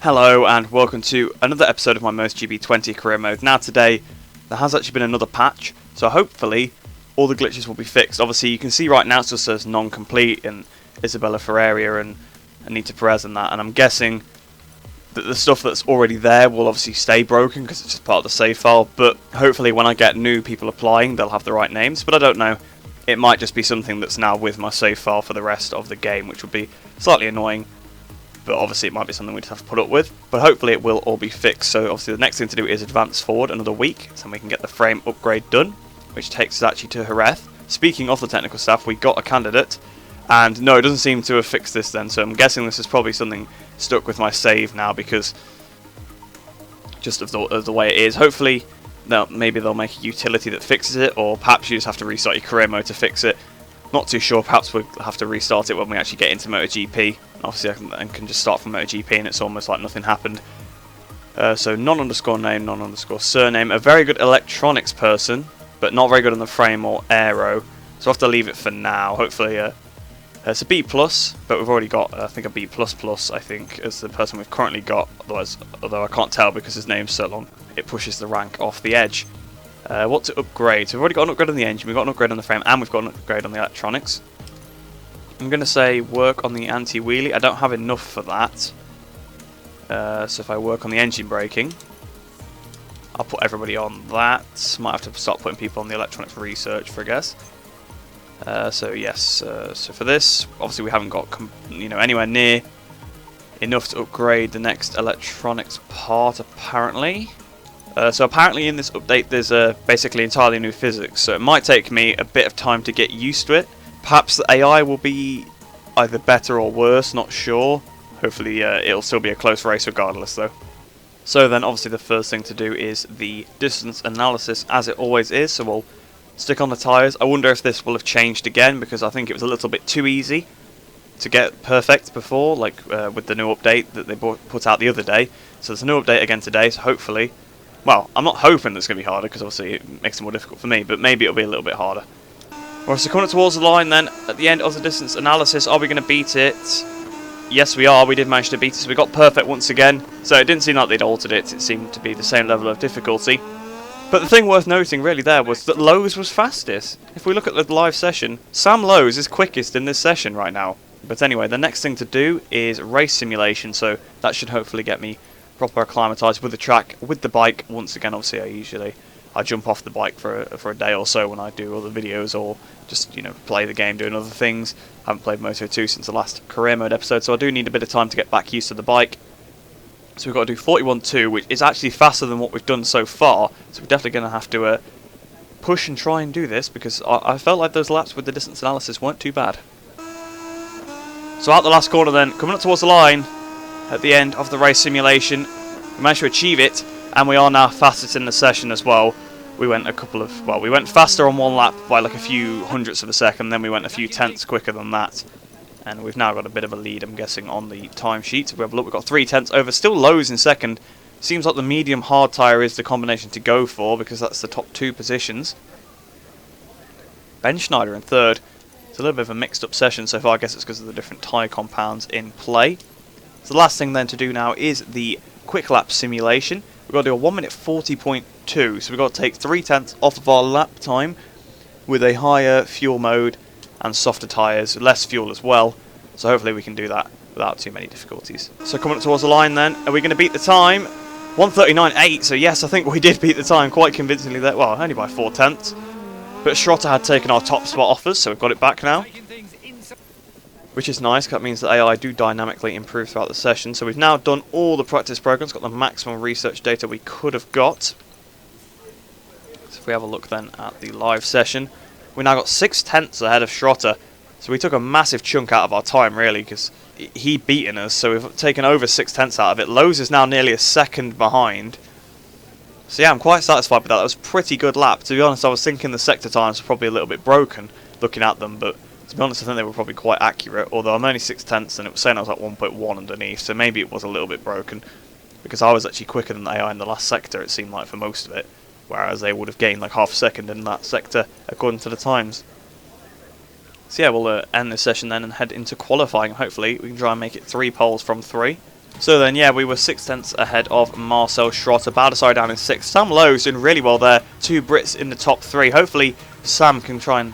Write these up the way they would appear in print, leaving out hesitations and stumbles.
Hello and welcome to another episode of my MotoGP 20 career mode. Now today, there has actually been another patch, so hopefully all the glitches will be fixed. Obviously you can see right now it still says non-complete in Isabella Ferreira and Anita Perez and that, and I'm guessing that the stuff that's already there will obviously stay broken because it's just part of the save file, but hopefully when I get new people applying they'll have the right names, but I don't know. It might just be something that's now with my save file for the rest of the game, which would be slightly annoying. But obviously it might be something we just have to put up with. But hopefully it will all be fixed. So obviously the next thing to do is advance forward another week, so we can get the frame upgrade done, which takes us actually to Jerez. Speaking of the technical staff, we got a candidate, and no, it doesn't seem to have fixed this then. So I'm guessing this is probably something stuck with my save now because just of the way it is. Hopefully maybe they'll make a utility that fixes it, or perhaps you just have to restart your career mode to fix it. Not too sure, perhaps we'll have to restart it when we actually get into MotoGP. Obviously I can just start from MotoGP and it's almost like nothing happened. So non_name, non_surname. A very good electronics person, but not very good on the frame or aero. So I'll have to leave it for now. Hopefully it's a B+, but we've already got I think a B++, I think, as the person we've currently got. Otherwise, although I can't tell because his name's so long, it pushes the rank off the edge. What to upgrade? So we've already got an upgrade on the engine, we've got an upgrade on the frame, and we've got an upgrade on the electronics. I'm going to say work on the anti-wheelie. I don't have enough for that. So if I work on the engine braking, I'll put everybody on that. Might have to start putting people on the electronics research for a guess. So yes, so for this, obviously we haven't got anywhere near enough to upgrade the next electronics part apparently. So apparently in this update there's basically entirely new physics, so it might take me a bit of time to get used to it. Perhaps the AI will be either better or worse, not sure. Hopefully it'll still be a close race regardless though. So then obviously the first thing to do is the distance analysis, as it always is, so we'll stick on the tyres. I wonder if this will have changed again, because I think it was a little bit too easy to get perfect before, like with the new update that they put out the other day. So there's a new update again today, so hopefully, well, I'm not hoping that it's going to be harder, because obviously it makes it more difficult for me, but maybe it'll be a little bit harder. Alright, so coming up towards the line then, at the end of the distance analysis, are we going to beat it? Yes we are, we did manage to beat it, so we got perfect once again. So it didn't seem like they'd altered it, it seemed to be the same level of difficulty. But the thing worth noting really there was that Lowe's was fastest. If we look at the live session, Sam Lowe's is quickest in this session right now. But anyway, the next thing to do is race simulation, so that should hopefully get me proper acclimatised with the track, with the bike. Once again, obviously I jump off the bike for a day or so when I do other videos, or just play the game doing other things. I haven't played Moto 2 since the last career mode episode, so I do need a bit of time to get back used to the bike. So we've got to do 41.2, which is actually faster than what we've done so far, so we're definitely going to have to push and try and do this, because I felt like those laps with the distance analysis weren't too bad. So out the last corner then, coming up towards the line at the end of the race simulation, we managed to achieve it, and we are now fastest in the session as well. We went we went faster on one lap by like a few hundredths of a second, then we went a few tenths quicker than that. And we've now got a bit of a lead, I'm guessing, on the timesheet. If we have a look, we've got 3 tenths over. Still Lowe's in second. Seems like the medium hard tyre is the combination to go for, because that's the top 2 positions. Ben Schneider in third. It's a little bit of a mixed up session so far. I guess it's because of the different tyre compounds in play. So the last thing then to do now is the quick lap simulation. We've got to do a 1 minute 40.2. So we've got to take 3 tenths off of our lap time with a higher fuel mode and softer tyres, less fuel as well, so hopefully we can do that without too many difficulties. So coming up towards the line then, are we going to beat the time? 1:39.8, so yes, I think we did beat the time quite convincingly there, well, only by 4 tenths. But Schrotter had taken our top spot off us, so we've got it back now. Which is nice, because that means that AI do dynamically improve throughout the session. So we've now done all the practice programs, got the maximum research data we could have got. So if we have a look then at the live session, we now got 6 tenths ahead of Schrotter, so we took a massive chunk out of our time really, because he'd beaten us, so we've taken over 6 tenths out of it. Lowe's is now nearly a second behind. So yeah, I'm quite satisfied with that. That was a pretty good lap. To be honest, I was thinking the sector times were probably a little bit broken looking at them, but to be honest I think they were probably quite accurate, although I'm only 6 tenths and it was saying I was at 1.1 underneath, so maybe it was a little bit broken, because I was actually quicker than AI in the last sector, it seemed like, for most of it. Whereas they would have gained like half a second in that sector according to the times. So yeah, we'll end this session then and head into qualifying. Hopefully we can try and make it 3 poles from 3. So then, yeah, we were 6 tenths ahead of Marcel Schrotter. Baldassarre down in 6th. Sam Lowe's doing really well there. 2 Brits in the top 3. Hopefully Sam can try and,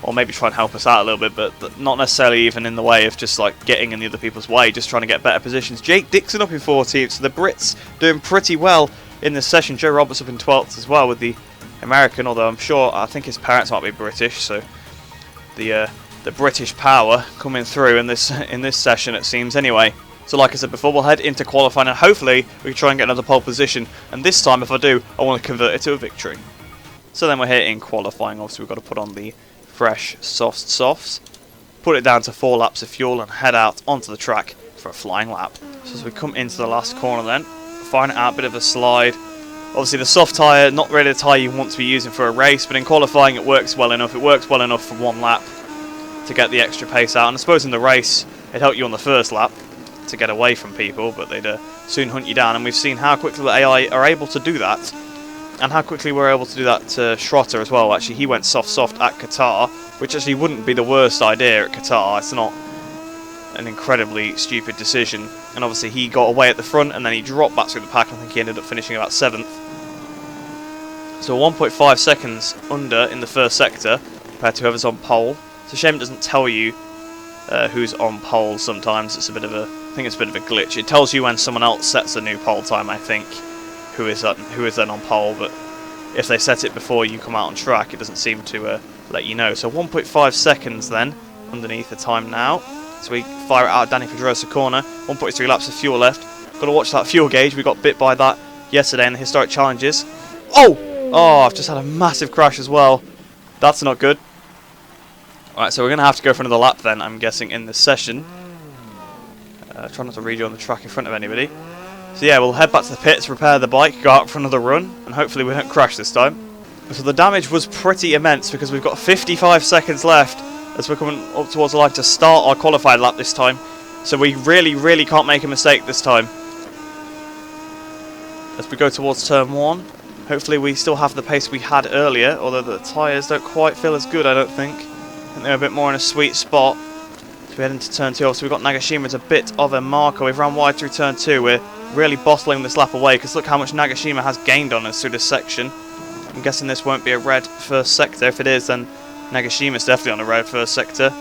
or maybe try and help us out a little bit, but not necessarily even in the way of just like getting in the other people's way, just trying to get better positions. Jake Dixon up in 14th, so the Brits doing pretty well in this session. Joe Roberts up in 12th as well with the American, although I think his parents might be British, so the British power coming through in this session, it seems anyway. So like I said before, we'll head into qualifying and hopefully we can try and get another pole position, and this time if I do, I want to convert it to a victory. So then we're here in qualifying. Obviously we've got to put on the fresh softs, put it down to 4 laps of fuel and head out onto the track for a flying lap. So as we come into the last corner then, find out a bit of a slide. Obviously the soft tyre, not really the tyre you want to be using for a race, but in qualifying it works well enough. It works well enough for 1 lap to get the extra pace out, and I suppose in the race it helped you on the first lap to get away from people, but they'd soon hunt you down, and we've seen how quickly the AI are able to do that, and how quickly we're able to do that to Schrotter as well. Actually, he went soft at Qatar, which actually wouldn't be the worst idea at Qatar. It's not an incredibly stupid decision, and obviously he got away at the front and then he dropped back through the pack. I think he ended up finishing about 7th. So 1.5 seconds under in the first sector compared to whoever's on pole. It's a shame it doesn't tell you who's on pole sometimes. I think it's a bit of a glitch. It tells you when someone else sets a new pole time, I think, who is then on pole, but if they set it before you come out on track, it doesn't seem to let you know. So 1.5 seconds then underneath the time now. So we fire it out, Danny Pedrosa corner. 1.3 laps of fuel left. Got to watch that fuel gauge. We got bit by that yesterday in the historic challenges. Oh, I've just had a massive crash as well. That's not good. Alright, so we're going to have to go for another lap then, I'm guessing, in this session. Try not to rejoin the track in front of anybody. So yeah, we'll head back to the pits, repair the bike, go out for another run, and hopefully we don't crash this time. So the damage was pretty immense because we've got 55 seconds left as we're coming up towards the line to start our qualified lap this time. So we really can't make a mistake this time. As we go towards turn 1, hopefully we still have the pace we had earlier, although the tyres don't quite feel as good, I don't think. I think they're a bit more in a sweet spot. So we head into turn 2. So we've got Nagashima as a bit of a marker. We've ran wide through turn 2. We're really bottling this lap away because look how much Nagashima has gained on us through this section. I'm guessing this won't be a red first sector. If it is, then Nagashima's definitely on a red first sector.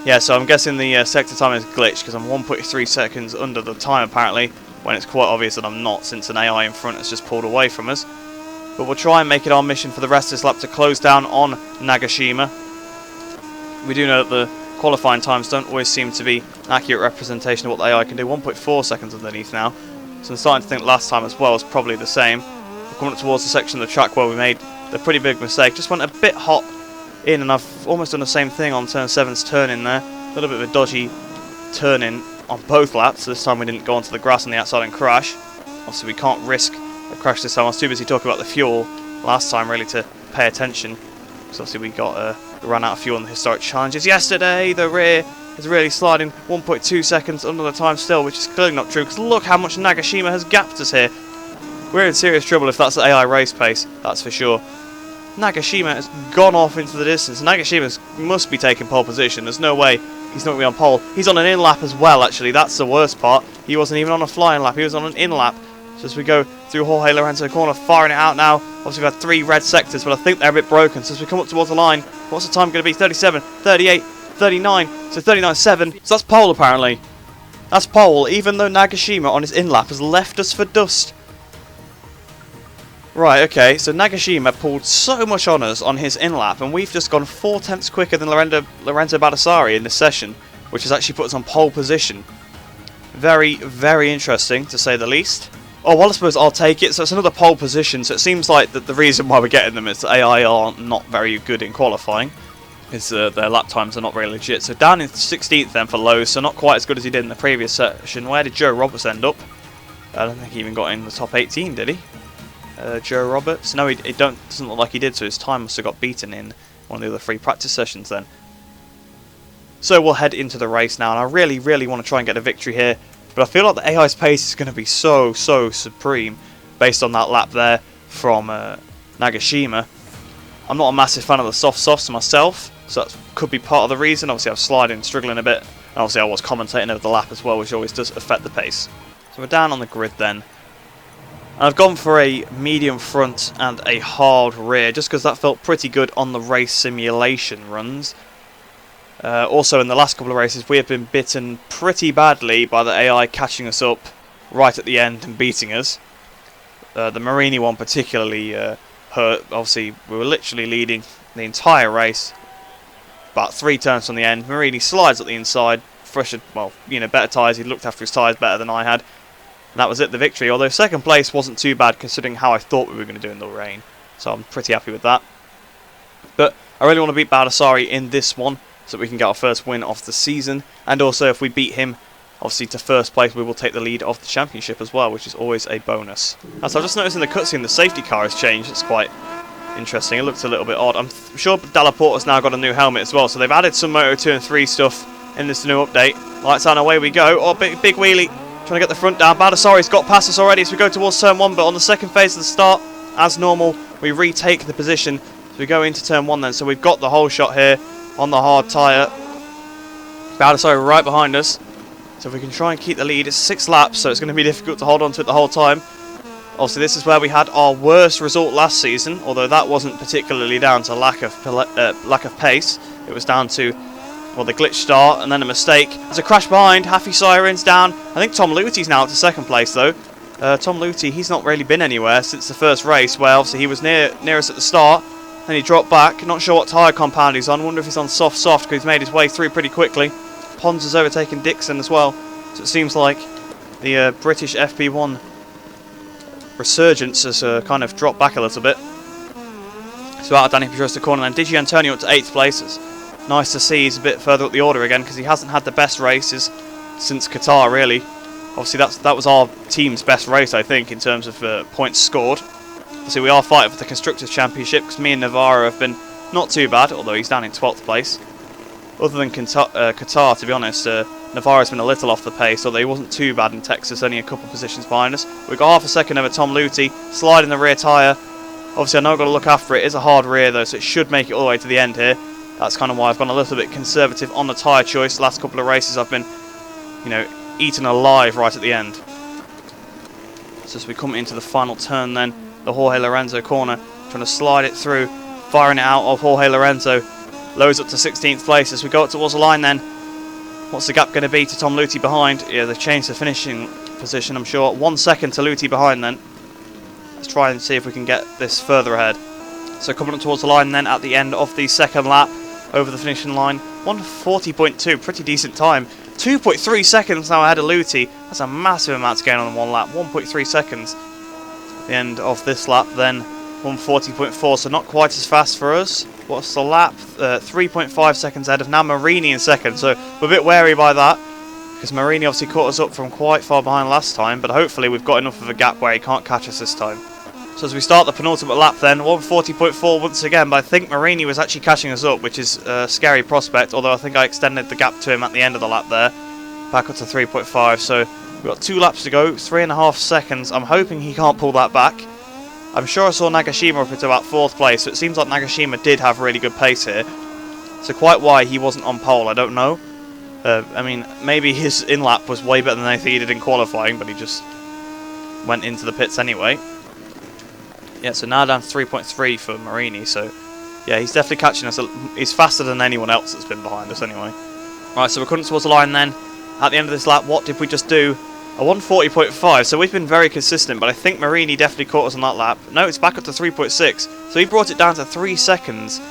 Yeah, so I'm guessing the sector time is glitched because I'm 1.3 seconds under the time apparently, when it's quite obvious that I'm not, since an AI in front has just pulled away from us. But we'll try and make it our mission for the rest of this lap to close down on Nagashima. We do know that the qualifying times don't always seem to be an accurate representation of what the AI can do. 1.4 seconds underneath now. So I'm starting to think last time as well is probably the same. We're coming up towards the section of the track where we made the pretty big mistake. Just went a bit hot in, and I've almost done the same thing on turn 7's turn in there. A little bit of a dodgy turn in on both laps. This time we didn't go onto the grass on the outside and crash. Obviously we can't risk a crash this time. I was too busy talking about the fuel last time really to pay attention. So obviously we ran out of fuel in the historic challenges yesterday. The rear is really sliding 1.2 seconds under the time still, which is clearly not true because look how much Nagashima has gapped us here. We're in serious trouble if that's the AI race pace, that's for sure. Nagashima has gone off into the distance. Nagashima must be taking pole position. There's no way he's not going to be on pole. He's on an in-lap as well, actually. That's the worst part. He wasn't even on a flying lap. He was on an in-lap. So as we go through Jorge Lorenzo corner, firing it out now. Obviously, we've had 3 red sectors, but I think they're a bit broken. So as we come up towards the line, what's the time going to be? 37, 38, 39. So 39.7. So that's pole, apparently. That's pole, even though Nagashima on his in-lap has left us for dust. Right, okay, so Nagashima pulled so much on us on his in-lap, and we've just gone 4 tenths quicker than Lorenzo Baldassarre in this session, which has actually put us on pole position. Very, very interesting, to say the least. Oh, well, I suppose I'll take it. So it's another pole position, so it seems like that the reason why we're getting them is that AI are not very good in qualifying. Is their lap times are not very legit. So down in 16th then for Lowe's, so not quite as good as he did in the previous session. Where did Joe Roberts end up? I don't think he even got in the top 18, did he? Joe Roberts? No, he doesn't look like he did, so his time must have got beaten in one of the other 3 practice sessions then. So we'll head into the race now, and I really want to try and get a victory here, but I feel like the AI's pace is going to be so supreme based on that lap there from Nagashima. I'm not a massive fan of the softs myself, so that could be part of the reason. Obviously I'm struggling a bit And obviously I was commentating over the lap as well, which always does affect the pace. So we're down on the grid then. And I've gone for a medium front and a hard rear, just because that felt pretty good on the race simulation runs. Also in the last couple of races we have been bitten pretty badly by the AI catching us up right at the end and beating us. The Marini one particularly hurt. Obviously we were literally leading the entire race. About 3 turns from the end, Marini slides at the inside, fresher, well, you know, better tyres. He looked after his tyres better than I had. And that was it, the victory. Although second place wasn't too bad considering how I thought we were going to do in the rain. So I'm pretty happy with that. But I really want to beat Baldassarri in this one so that we can get our first win of the season. And also if we beat him, obviously to first place, we will take the lead of the championship as well, which is always a bonus. As I've just noticed in the cutscene, the safety car has changed. It's quite interesting. It looks a little bit odd. I'm sure Dalla Porta's now got a new helmet as well, so they've added some Moto 2 and 3 stuff in this new update. Lights on, away we go. Oh, big wheelie. Trying to get the front down. Baldassarri's got past us already as we go towards turn 1, but on the second phase of the start, as normal, we retake the position. So we go into turn 1 then. So we've got the whole shot here on the hard tyre. Baldassarri right behind us. So if we can try and keep the lead, it's 6 laps, so it's going to be difficult to hold on to it the whole time. Obviously, this is where we had our worst result last season, although that wasn't particularly down to lack of pace. It was down to, well, the glitch start and then a mistake. There's a crash behind. Happy Sirens down. I think Tom Luti's now up to second place, though. Tom Luti, he's not really been anywhere since the first race, where obviously he was near us at the start. Then he dropped back. Not sure what tyre compound he's on. Wonder if he's on soft, because he's made his way through pretty quickly. Pons has overtaken Dixon as well. So it seems like the British FP1 resurgence has kind of dropped back a little bit. So out of Danny Pedrosa corner, and Digi Antonio up to 8th place. It's nice to see he's a bit further up the order again, because he hasn't had the best races since Qatar, really. Obviously that was our team's best race, I think, in terms of points scored. So we are fighting for the Constructors' Championship, because me and Navarro have been not too bad, although he's down in 12th place. Other than Qatar, to be honest, Navarro's been a little off the pace, although he wasn't too bad in Texas, only a couple of positions behind us. We've got half a second over Tom Luti, sliding the rear tyre. Obviously, I know I've got to look after it. It is a hard rear, though, so it should make it all the way to the end here. That's kind of why I've gone a little bit conservative on the tyre choice. The last couple of races I've been, you know, eaten alive right at the end. So as we come into the final turn then, the Jorge Lorenzo corner, trying to slide it through, firing it out of Jorge Lorenzo. Lows up to 16th place as we go up towards the line then. What's the gap going to be to Tom Luti behind? Yeah, they've changed the finishing position, I'm sure. 1 second to Luti behind then. Let's try and see if we can get this further ahead. So coming up towards the line then at the end of the second lap, over the finishing line. 1:40.2, pretty decent time. 2.3 seconds now ahead of Luti. That's a massive amount to gain on one lap. 1.3 seconds. At the end of this lap then, 1:40.4, so not quite as fast for us. What's the lap? 3.5 seconds ahead of now Marini in second, so we're a bit wary by that, because Marini obviously caught us up from quite far behind last time, but hopefully we've got enough of a gap where he can't catch us this time. So as we start the penultimate lap then, 1:40.4 once again, but I think Marini was actually catching us up, which is a scary prospect, although I think I extended the gap to him at the end of the lap there, back up to 3.5, so we've got 2 laps to go, 3.5 seconds. I'm hoping he can't pull that back. I'm sure I saw Nagashima up into about 4th place, so it seems like Nagashima did have really good pace here. So quite why he wasn't on pole, I don't know. I mean, maybe his in-lap was way better than I think he did in qualifying, but he just went into the pits anyway. Yeah, so now down to 3.3 for Marini, so yeah, he's definitely catching us. He's faster than anyone else that's been behind us anyway. Right, so we're coming towards the line then. At the end of this lap, what did we just do? A 1:40.5, so we've been very consistent, but I think Marini definitely caught us on that lap. No, it's back up to 3.6, so he brought it down to 3 seconds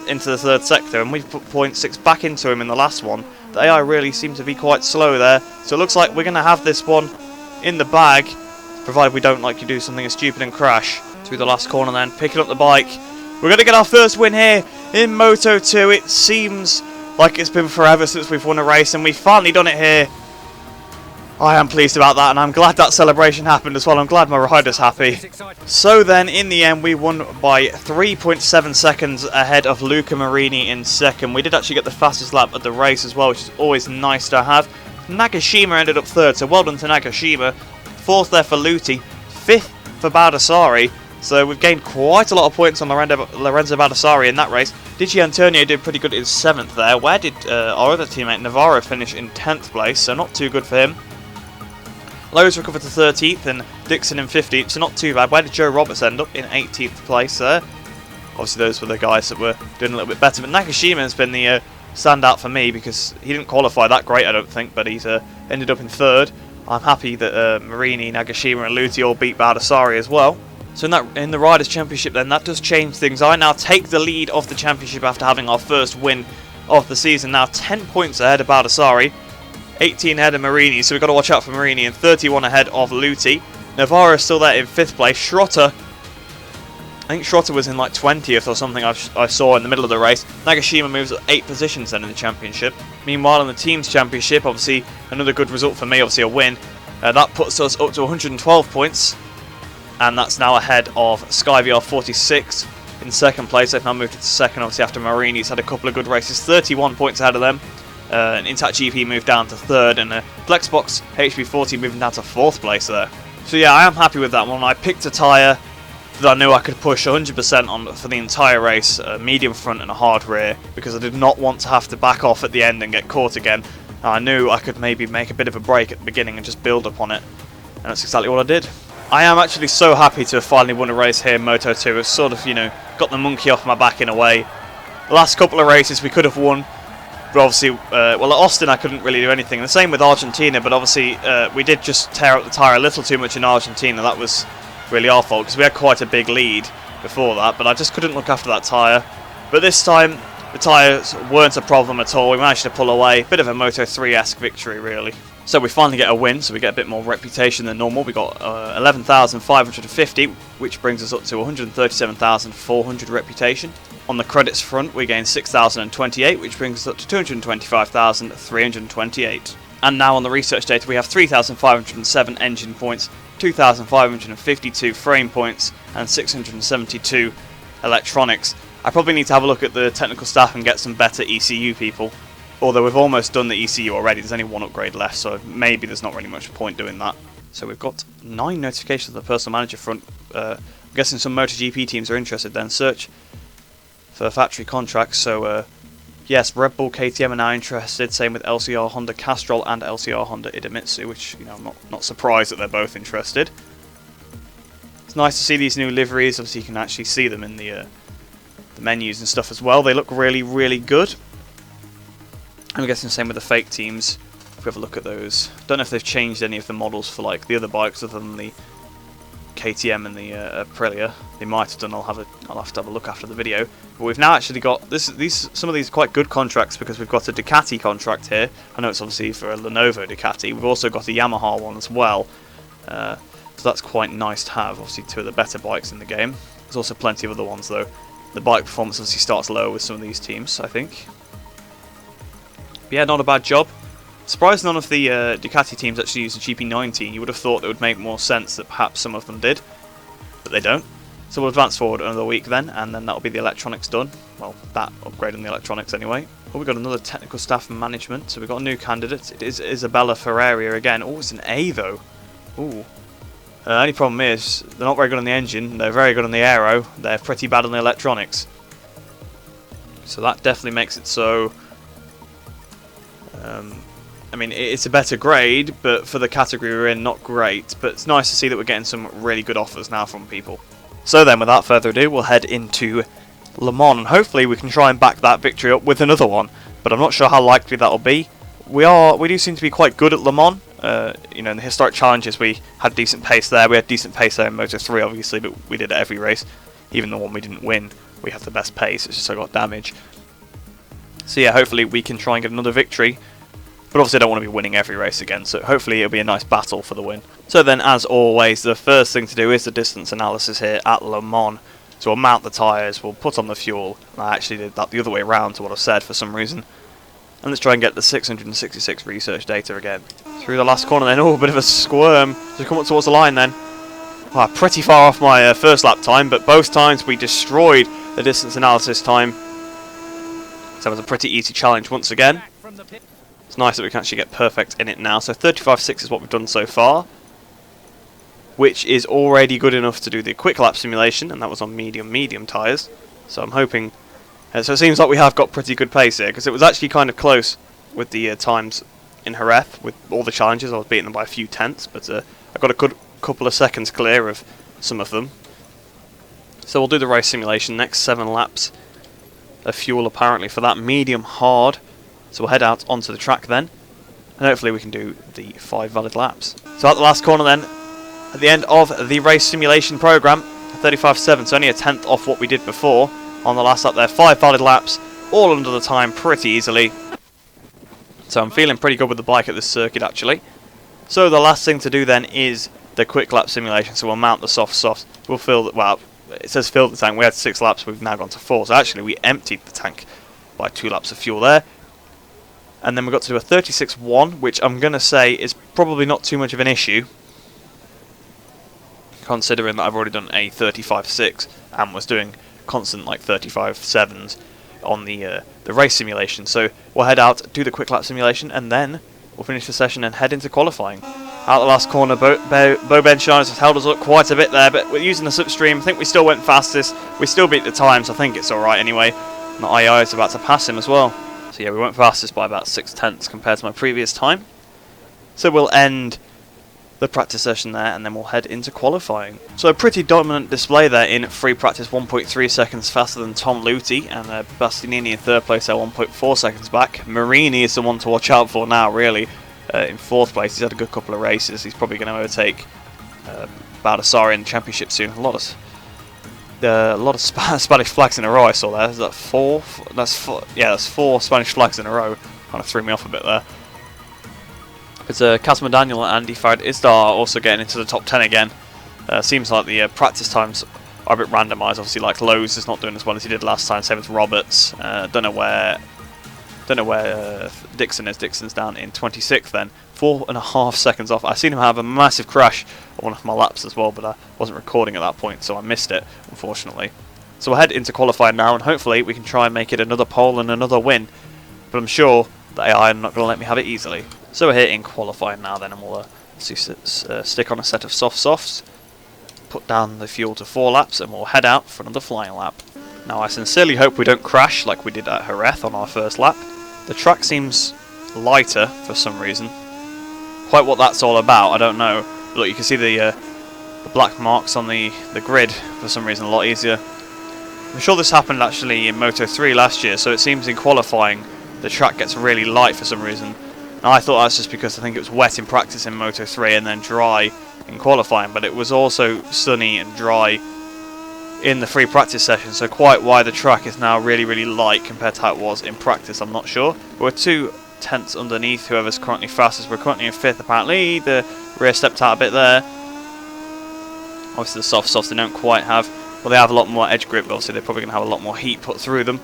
into the 3rd sector, and we've put 0.6 back into him in the last one. The AI really seemed to be quite slow there, so it looks like we're going to have this one in the bag, provided we don't like you do something stupid and crash. Through the last corner then, picking up the bike. We're going to get our first win here in Moto 2. It seems like it's been forever since we've won a race, and we've finally done it here. I am pleased about that, and I'm glad that celebration happened as well. I'm glad my rider's happy. So then, in the end, we won by 3.7 seconds ahead of Luca Marini in second. We did actually get the fastest lap of the race as well, which is always nice to have. Nagashima ended up 3rd, so well done to Nagashima. 4th there for Luti. 5th for Baldassarri. So we've gained quite a lot of points on Lorenzo Baldassarri in that race. Digi Antonio did pretty good in 7th there. Where did our other teammate Navarro finish in 10th place? So not too good for him. Lowe's recovered to 13th and Dixon in 15th, so not too bad. Where did Joe Roberts end up? In 18th place there. Obviously those were the guys that were doing a little bit better. But Nagashima has been the standout for me because he didn't qualify that great, I don't think, but he's ended up in 3rd. I'm happy that Marini, Nagashima and Luti all beat Baldassarri as well. So in the Riders' Championship then, that does change things. I now take the lead of the championship after having our first win of the season. Now 10 points ahead of Baldassarri, 18 ahead of Marini, so we've got to watch out for Marini, and 31 ahead of Luti. Navarro is still there in 5th place. Schrotter, I think Schrotter was in like 20th or something I saw in the middle of the race. Nagashima moves up 8 positions then in the championship. Meanwhile in the team's championship, obviously another good result for me, obviously a win. That puts us up to 112 points. And that's now ahead of SkyVR 46 in 2nd place. They've now moved to 2nd, obviously, after Marini's had a couple of good races. 31 points ahead of them. And Intact GP moved down to 3rd, and Flexbox HB40 moving down to 4th place there. So yeah, I am happy with that one. I picked a tyre that I knew I could push 100% on for the entire race, a medium front and a hard rear, because I did not want to have to back off at the end and get caught again. And I knew I could maybe make a bit of a break at the beginning and just build upon it. And that's exactly what I did. I am actually so happy to have finally won a race here in Moto 2. It's sort of, you know, got the monkey off my back in a way. The last couple of races we could have won, but obviously, well, at Austin I couldn't really do anything. The same with Argentina, but obviously we did just tear up the tyre a little too much in Argentina. That was really our fault because we had quite a big lead before that, but I just couldn't look after that tyre. But this time, the tyres weren't a problem at all. We managed to pull away. Bit of a Moto 3-esque victory, really. So we finally get a win, so we get a bit more reputation than normal. We got 11,550, which brings us up to 137,400 reputation. On the credits front, we gained 6,028, which brings us up to 225,328. And now on the research data, we have 3,507 engine points, 2,552 frame points, and 672 electronics. I probably need to have a look at the technical staff and get some better ECU people. Although we've almost done the ECU already, there's only one upgrade left, so maybe there's not really much point doing that. So we've got 9 notifications on the personal manager front. I'm guessing some MotoGP teams are interested then. Search for factory contracts. So yes, Red Bull KTM are now interested. Same with LCR Honda Castrol and LCR Honda Idemitsu, which, you know, I'm not surprised that they're both interested. It's nice to see these new liveries. Obviously, you can actually see them in the menus and stuff as well. They look really, really good. I'm guessing the same with the fake teams. If we have a look at those, don't know if they've changed any of the models for like the other bikes other than the KTM and the Aprilia. They might have done. I'll have to have a look after the video. But we've now actually got some of these are quite good contracts because we've got a Ducati contract here. I know it's obviously for a Lenovo Ducati. We've also got a Yamaha one as well. So that's quite nice to have. Obviously, 2 of the better bikes in the game. There's also plenty of other ones though. The bike performance obviously starts lower with some of these teams, I think. But yeah, not a bad job. Surprised none of the Ducati teams actually use the GP19. You would have thought it would make more sense that perhaps some of them did, but they don't. So we'll advance forward another week then, and then that'll be the electronics done. Well, that upgrade on the electronics anyway. Oh, we've got another technical staff and management, so we've got a new candidate. It is Isabella Ferreira again. Oh, it's an A though. Ooh. Only problem is, they're not very good on the engine, they're very good on the aero, they're pretty bad on the electronics. So that definitely makes it so... I mean, it's a better grade, but for the category we're in, not great. But it's nice to see that we're getting some really good offers now from people. So then, without further ado, we'll head into Le Mans, and hopefully we can try and back that victory up with another one. But I'm not sure how likely that'll be. We do seem to be quite good at Le Mans. You know, in the historic challenges, we had decent pace there. We had decent pace there in Moto 3, obviously, but we did it every race. Even the one we didn't win, we had the best pace. It's just I got damage. So yeah, hopefully we can try and get another victory. But obviously I don't want to be winning every race again, so hopefully it'll be a nice battle for the win. So then, as always, the first thing to do is the distance analysis here at Le Mans. So we'll mount the tyres, we'll put on the fuel. I actually did that the other way around to what I said for some reason. And let's try and get the 666 research data again. Through the last corner then, oh, a bit of a squirm. So come up towards the line then. Well, pretty far off my first lap time, but both times we destroyed the distance analysis time. So it was a pretty easy challenge once again. It's nice that we can actually get perfect in it now. So 35.6 is what we've done so far, which is already good enough to do the quick lap simulation, and that was on medium tyres. So I'm hoping So it seems like we have got pretty good pace here, because it was actually kind of close with the times in Jerez. With all the challenges, I was beating them by a few tenths, but I got a good couple of seconds clear of some of them. So we'll do the race simulation, next 7 laps of fuel apparently for that medium hard. So we'll head out onto the track then, and hopefully we can do the 5 valid laps. So at the last corner then, at the end of the race simulation program, 35.7, so only a tenth off what we did before on the last lap there. 5 valid laps, all under the time pretty easily. So I'm feeling pretty good with the bike at this circuit actually. So the last thing to do then is the quick lap simulation. So we'll mount the softs. We'll fill the, well, it says fill the tank. We had 6 laps, we've now gone to 4. So actually we emptied the tank by 2 laps of fuel there. And then we got to do a 36.1, which I'm going to say is probably not too much of an issue, considering that I've already done a 35.6 and was doing constant like 35.7s on the race simulation. So we'll head out, do the quick lap simulation, and then we'll finish the session and head into qualifying. Out the last corner, Bo Benchines has held us up quite a bit there, but we're using the slipstream. I think we still went fastest. We still beat the times. I think it's alright anyway. And the II is about to pass him as well. So yeah, we went fastest by about 6 tenths compared to my previous time. So we'll end the practice session there, and then we'll head into qualifying. So a pretty dominant display there in free practice, 1.3 seconds faster than Tom Luthi, and Bastianini in 3rd place there, 1.4 seconds back. Marini is the one to watch out for now, really. In 4th place, he's had a good couple of races. He's probably going to overtake Baldassarri in the championship soon. A lot of Spanish flags in a row I saw there. Is that 4? That's 4. Yeah, that's 4 Spanish flags in a row. Kind of threw me off a bit there. But Casper Daniel and Andy Farid Isdar also getting into the top 10 again. Seems like the practice times are a bit randomised. Obviously, like Lowe's is not doing as well as he did last time. Same with Roberts. Don't know where Dixon is. Dixon's down in 26th then. 4.5 seconds off. I've seen him have a massive crash on one of my laps as well, but I wasn't recording at that point, so I missed it, unfortunately. So we'll head into qualifying now, and hopefully we can try and make it another pole and another win. But I'm sure the AI are not going to let me have it easily. So we're here in qualifying now then, and we'll stick on a set of softs, put down the fuel to 4 laps, and we'll head out for another flying lap. Now I sincerely hope we don't crash like we did at Jerez on our first lap. The track seems lighter for some reason. Quite what that's all about, I don't know. But look, you can see the black marks on the grid for some reason a lot easier. I'm sure this happened actually in Moto3 last year, so it seems in qualifying the track gets really light for some reason. Now I thought that's just because I think it was wet in practice in Moto3 and then dry in qualifying, but it was also sunny and dry in the free practice session, so quite why the track is now really light compared to how it was in practice, I'm not sure. We're 2 tenths underneath whoever's currently fastest. We're currently in 5th apparently. The rear stepped out a bit there. Obviously the softs they don't quite have, well they have a lot more edge grip, but obviously they're probably going to have a lot more heat put through them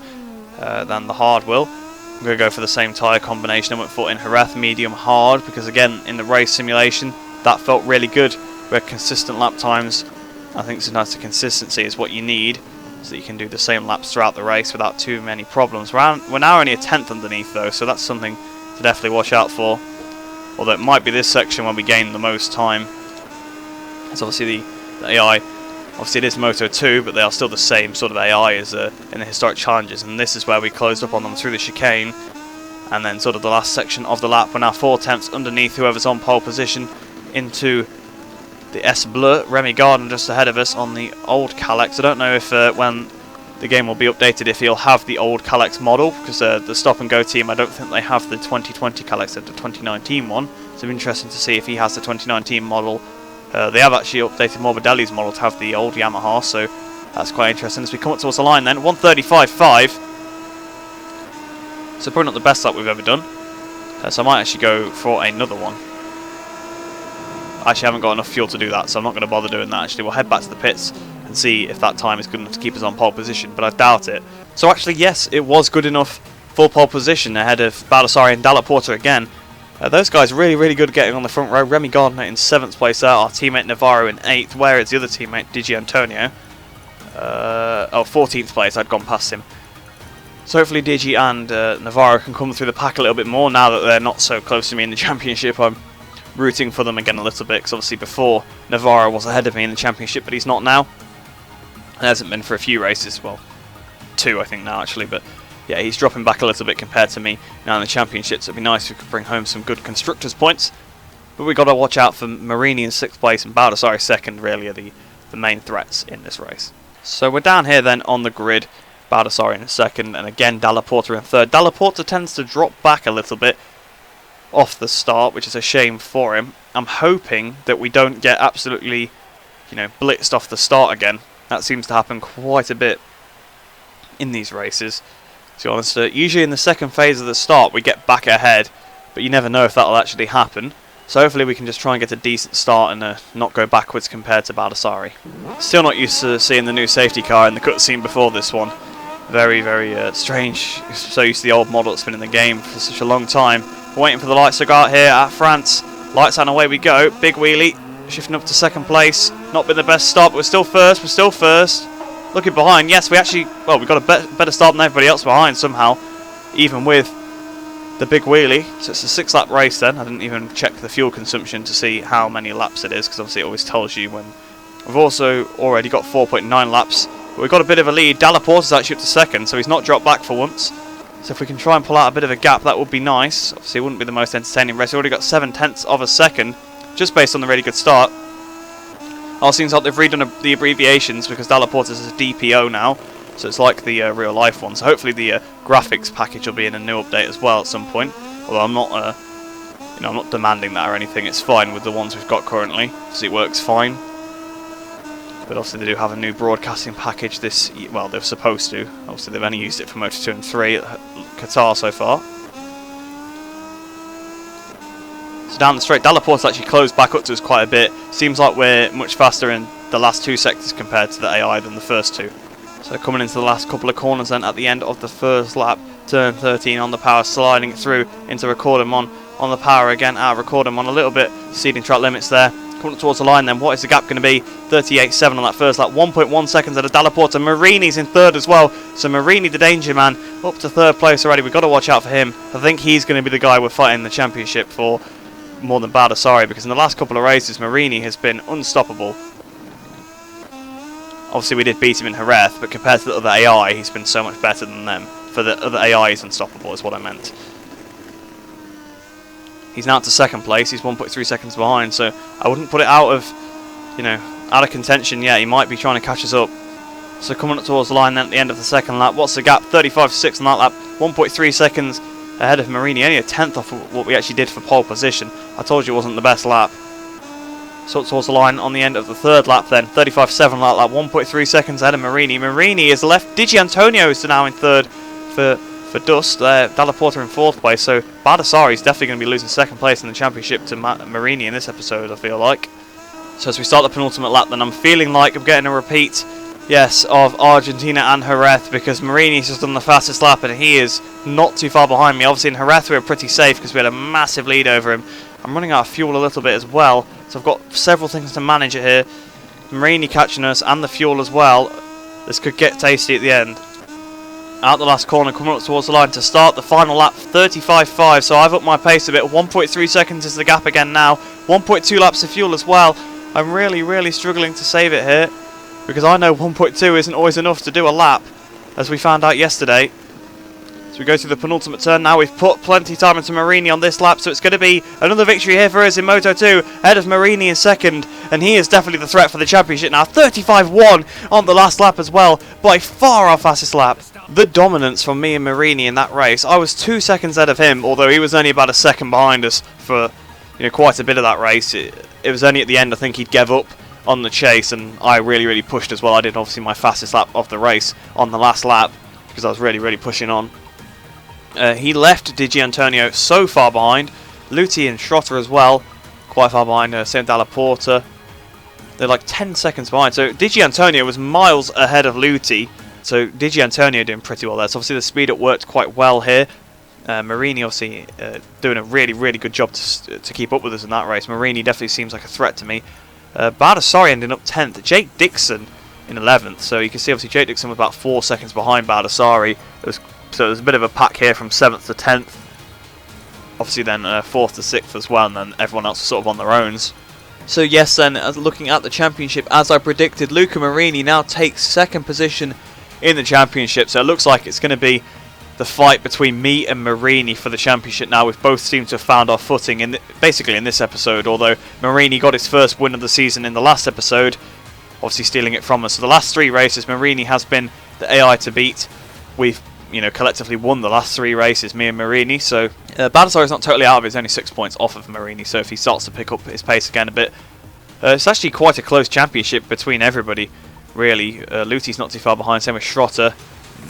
than the hard will. I'm going to go for the same tyre combination I went for in Jerez, medium hard, because again in the race simulation that felt really good. We had consistent lap times. I think sometimes the consistency is what you need, so that you can do the same laps throughout the race without too many problems. We're now only a tenth underneath though, so that's something to definitely watch out for. Although it might be this section when we gain the most time. It's obviously the AI, obviously it is Moto 2, but they are still the same sort of AI as in the historic challenges, and this is where we closed up on them through the chicane. And then sort of the last section of the lap, we're now 4 tenths underneath whoever's on pole position into the S Bleu. Remy Gardner just ahead of us on the old Calex. I don't know if when the game will be updated if he'll have the old Calex model, because the Stop and Go team, I don't think they have the 2020 Calex, they have the 2019 one. So it'll be interesting to see if he has the 2019 model. They have actually updated Morbidelli's model to have the old Yamaha, so that's quite interesting. As we come up towards the line then, 1:35.5. So probably not the best lap we've ever done. So I might actually go for another one. I actually haven't got enough fuel to do that, so I'm not going to bother doing that. Actually, we'll head back to the pits and see if that time is good enough to keep us on pole position, but I doubt it. So actually, yes, it was good enough for pole position ahead of Baldassarri and Dalla Porta again. Those guys really good at getting on the front row. Remy Gardner in 7th place there, our teammate Navarro in 8th. Where is the other teammate, Digi Antonio? 14th place, I'd gone past him. So hopefully Digi and Navarro can come through the pack a little bit more now that they're not so close to me in the championship. I'm rooting for them again a little bit, because obviously before Navarro was ahead of me in the championship, but he's not now. It hasn't been for a few races. Well, 2, I think, now, actually. But yeah, he's dropping back a little bit compared to me now in the championships. It'd be nice if we could bring home some good constructors' points. But we've got to watch out for Marini in 6th place and Baldassarri 2nd, really, are the main threats in this race. So we're down here then on the grid. Baldassarri in 2nd, and again Dalla Porta in 3rd. Dalla Porta tends to drop back a little bit off the start, which is a shame for him. I'm hoping that we don't get absolutely, blitzed off the start again. That seems to happen quite a bit in these races. To be honest, usually in the second phase of the start we get back ahead, but you never know if that'll actually happen. So hopefully we can just try and get a decent start and not go backwards compared to Baldassarri. Still not used to seeing the new safety car in the cutscene before this one. Very, very strange. So used to the old model that's been in the game for such a long time. We're waiting for the lights to go out here at France. Lights on, away we go. Big wheelie. Shifting up to 2nd place. Not been the best start, but we're still first. We're still first. Looking behind. Yes, we got a better start than everybody else behind somehow. Even with the big wheelie. So it's a 6-lap race then. I didn't even check the fuel consumption to see how many laps it is, because obviously it always tells you when. We've also already got 4.9 laps. But we've got a bit of a lead. Dalla Porta's actually up to 2nd, so he's not dropped back for once. So if we can try and pull out a bit of a gap, that would be nice. Obviously it wouldn't be the most entertaining race. We've already got 7/10 of a second, just based on the really good start. It seems like they've redone the abbreviations because Dalla Porta's is a DPO now, so it's like the real life one. So hopefully the graphics package will be in a new update as well at some point. Although I'm not, I'm not demanding that or anything. It's fine with the ones we've got currently, so it works fine. But obviously they do have a new broadcasting package this. Well, they're supposed to. Obviously they've only used it for Moto2 and 3 at Qatar so far. So down the straight, Dalla Porta's actually closed back up to us quite a bit. Seems like we're much faster in the last 2 sectors compared to the AI than the first 2. So coming into the last couple of corners then at the end of the first lap, turn 13 on the power, sliding it through into Recordamon on the power again, out of Recordamon, a little bit exceeding track limits there. Coming towards the line then, what is the gap going to be? 38.7 on that first lap, 1.1 seconds at a Dalla Porta. Marini's in 3rd as well, so Marini the danger man up to 3rd place already. We've got to watch out for him. I think he's going to be the guy we're fighting the championship for more than Baldassarri, because in the last couple of races Marini has been unstoppable. Obviously we did beat him in Jerez, but compared to the other AI he's been so much better than them. For the other AI he's unstoppable is what I meant. He's now to 2nd place, he's 1.3 seconds behind, so I wouldn't put it out of, out of contention yet. He might be trying to catch us up. So coming up towards the line then at the end of the 2nd lap, what's the gap? 35.6 on that lap, 1.3 seconds ahead of Marini, only a 10th off of what we actually did for pole position. I told you it wasn't the best lap. So up towards the line on the end of the 3rd lap then, 35.7 lap, 1.3 seconds ahead of Marini. Marini is left, Digi Antonio is now in 3rd for Dust, Dalla Porta in 4th place, so Baldassarri is definitely going to be losing 2nd place in the championship to Marini in this episode, I feel like. So as we start the penultimate lap then, I'm feeling like I'm getting a repeat, yes, of Argentina and Jerez, because Marini's just done the fastest lap and he is not too far behind me. Obviously in Jerez we were pretty safe because we had a massive lead over him. I'm running out of fuel a little bit as well, so I've got several things to manage it here. Marini catching us and the fuel as well. This could get tasty at the end. Out the last corner, coming up towards the line to start the final lap, 35.5, so I've upped my pace a bit. 1.3 seconds is the gap again now. 1.2 laps of fuel as well. I'm really struggling to save it here, because I know 1.2 isn't always enough to do a lap, as we found out yesterday. So we go through the penultimate turn now. We've put plenty of time into Marini on this lap, so it's going to be another victory here for us in Moto2, ahead of Marini in 2nd, and he is definitely the threat for the championship now. 35.1 on the last lap as well, by far our fastest lap. The dominance from me and Marini in that race. I was 2 seconds ahead of him, although he was only about a second behind us for quite a bit of that race. It was only at the end I think he'd give up on the chase, and I really pushed as well. I did obviously my fastest lap of the race on the last lap because I was really pushing on. He left Digi Antonio so far behind. Luti and Schrotter as well, quite far behind. Same Dalla Porta. They're like 10 seconds behind. So Digi Antonio was miles ahead of Luti. So Digi Antonio doing pretty well there. So obviously the speed up worked quite well here. Marini obviously doing a really good job to keep up with us in that race. Marini definitely seems like a threat to me. Baldassarri ending up 10th. Jake Dixon in 11th. So you can see obviously Jake Dixon was about 4 seconds behind Baldassarri. So there's a bit of a pack here from 7th to 10th. Obviously then 4th to 6th as well, and then everyone else was sort of on their own. So yes then, looking at the championship, as I predicted, Luca Marini now takes 2nd position in the championship. So it looks like it's going to be the fight between me and Marini for the championship now. We've both seemed to have found our footing basically in this episode, although Marini got his first win of the season in the last episode, obviously stealing it from us. So the last 3 races, Marini has been the AI to beat. We've collectively won the last 3 races, me and Marini. So Baldassare is not totally out of it. He's only 6 points off of Marini. So if he starts to pick up his pace again a bit, it's actually quite a close championship between everybody, really. Luti's not too far behind, same with Schrotter.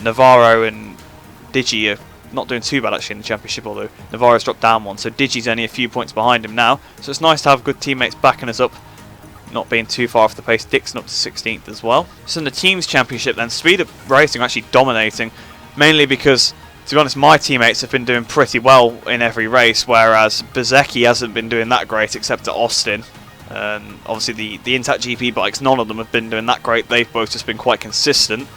Navarro and Digi are not doing too bad actually in the championship, although Navarro's dropped down 1. So Digi's only a few points behind him now. So it's nice to have good teammates backing us up, not being too far off the pace. Dixon up to 16th as well. So in the teams championship then, Speed Up Racing are actually dominating, mainly because, to be honest, my teammates have been doing pretty well in every race, whereas Bezecchi hasn't been doing that great except at Austin. Obviously the Intact GP bikes, none of them have been doing that great. They've both just been quite consistent.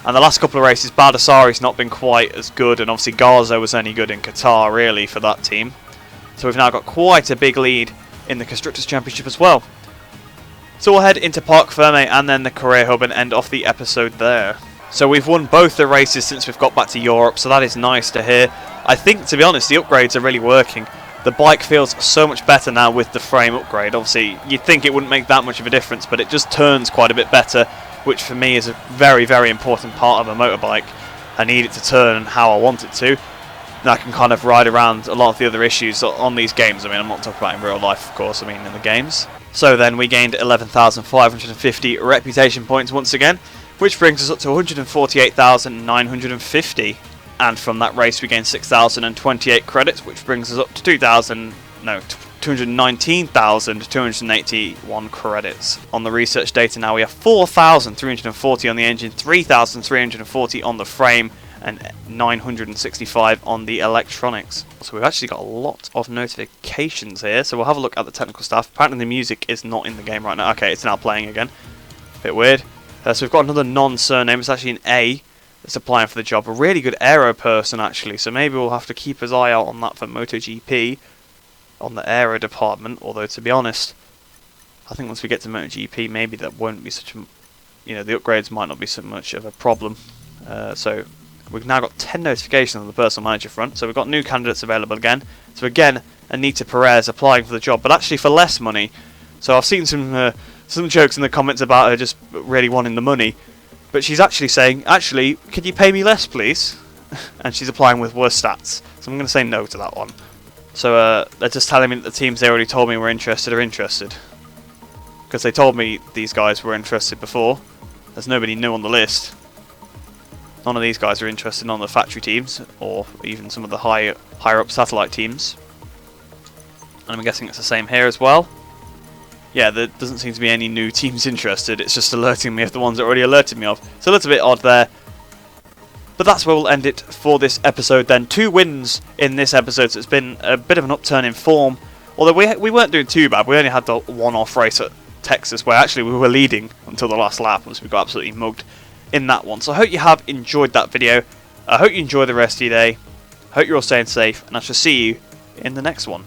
And the last couple of races, Baldassare's not been quite as good, and obviously Garzo was only good in Qatar, really, for that team. So we've now got quite a big lead in the Constructors' Championship as well. So we'll head into Parc Ferme and then the Career Hub and end off the episode there. So we've won both the races since we've got back to Europe, so that is nice to hear. I think, to be honest, the upgrades are really working. The bike feels so much better now with the frame upgrade. Obviously, you'd think it wouldn't make that much of a difference, but it just turns quite a bit better, which for me is a very, very important part of a motorbike. I need it to turn how I want it to. And I can kind of ride around a lot of the other issues on these games. I mean, I'm not talking about in real life, of course, I mean in the games. So then we gained 11,550 reputation points once again, which brings us up to 148,950. And from that race we gained 6,028 credits, which brings us up to 219,281 credits. On the research data now we have 4,340 on the engine, 3,340 on the frame, and 965 on the electronics. So we've actually got a lot of notifications here, so we'll have a look at the technical stuff. Apparently the music is not in the game right now. Okay, it's now playing again. Bit weird. So we've got another non-surname. It's actually an A that's applying for the job. A really good aero person, actually, so maybe we'll have to keep his eye out on that for MotoGP, on the aero department. Although, to be honest, I think once we get to MotoGP, maybe that won't be such a, the upgrades might not be so much of a problem. So we've now got 10 notifications on the personal manager front, so we've got new candidates available again. So again, Anita Perez applying for the job, but actually for less money. So I've seen some jokes in the comments about her just really wanting the money, but she's actually saying, actually, could you pay me less, please? And she's applying with worse stats, so I'm going to say no to that one. So they're just telling me that the teams they already told me were interested are interested, because they told me these guys were interested before. There's nobody new on the list. None of these guys are interested on the factory teams, or even some of the higher up satellite teams. And I'm guessing it's the same here as well. Yeah, there doesn't seem to be any new teams interested. It's just alerting me of the ones that already alerted me of. So a little bit odd there. But that's where we'll end it for this episode then. 2 wins in this episode, so it's been a bit of an upturn in form. Although we weren't doing too bad. We only had the one-off race at Texas where actually we were leading until the last lap, once we got absolutely mugged in that one. So I hope you have enjoyed that video. I hope you enjoy the rest of your day. I hope you're all staying safe, and I shall see you in the next one.